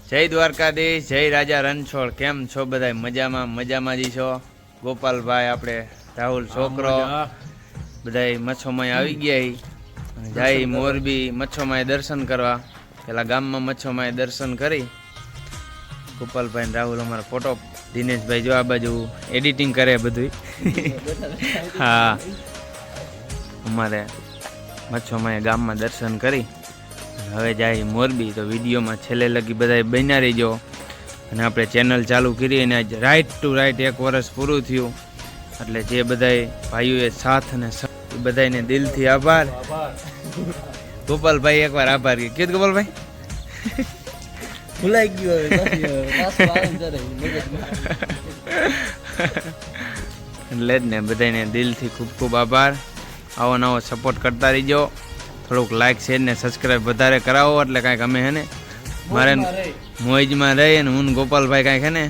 જય દ્વારકાધીશ, જય રાજા રણછોડ. કેમ છો બધા? મજામાં જ છો? ગોપાલભાઈ, આપણે રાહુલ છોકરો બધા મચ્છોમાં આવી ગયા. જાય મોરબી મચ્છોમાં દર્શન કરવા. પેલા ગામમાં મચ્છોમાં દર્શન કરી. ગોપાલભાઈ ને રાહુલ અમારા ફોટો, દિનેશભાઈ જો આ બાજુ એડિટિંગ કરે બધું. હા, અમારે મચ્છોમાં ગામમાં દર્શન કરી હવે જાય મોરબી. તો વિડીયોમાં છેલ્લે લગી બધા બન્યા રહીજો. અને આપણે ચેનલ ચાલુ કરી અને આજ રાઈટ ટુ રાઈટ 1 વર્ષ પૂરું થયું. એટલે જે બધા ભાઈઓએ સાથ અને બધાને દિલથી આભાર. ગોપાલભાઈ એકવાર આભાર કીધું. ગોપાલભાઈ ભૂલાઈ ગયો એટલે જ ને બધાને દિલથી ખૂબ ખૂબ આભાર. આવો નવો સપોર્ટ કરતા રહીજો. થોડુંક લાઈક શેર ને સબસ્ક્રાઈબ વધારે કરાવો એટલે કાંઈક અમે હે ને મારે મોજમાં રહી અને હું ગોપાલભાઈ કાંઈક હે ને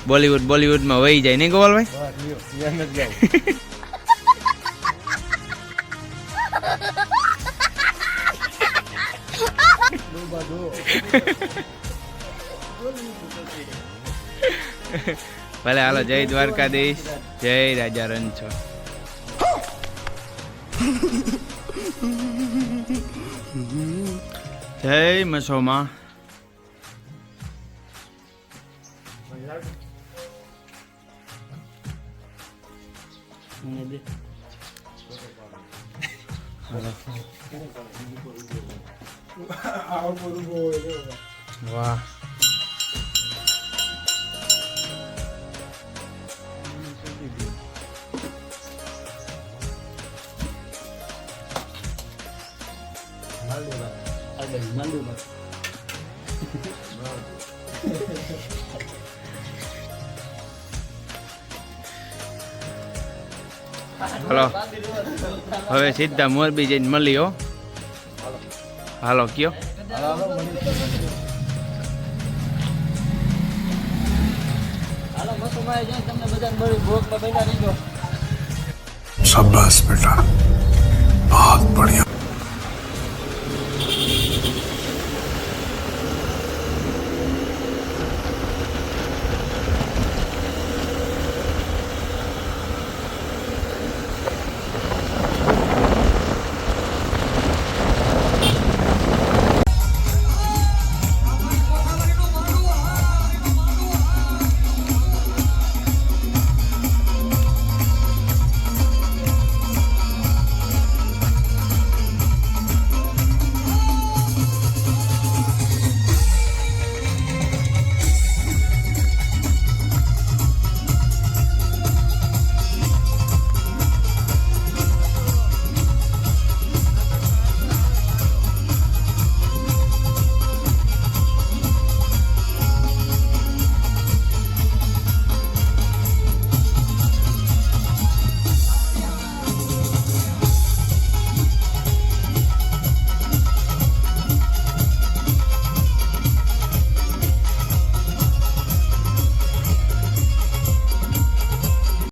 બોલીવુડમાં વહી જાય નહીં ગોપાલભાઈ? ભલે હાલો, જય દ્વારકાધીશ, જય રાજા રણછોડ. જય મસોમાં. વાહ, હલો, હવે સીધા મોરબી જઈને મળી. હો, હાલો કયો. शाबाश बेटा, बहुत बढ़िया.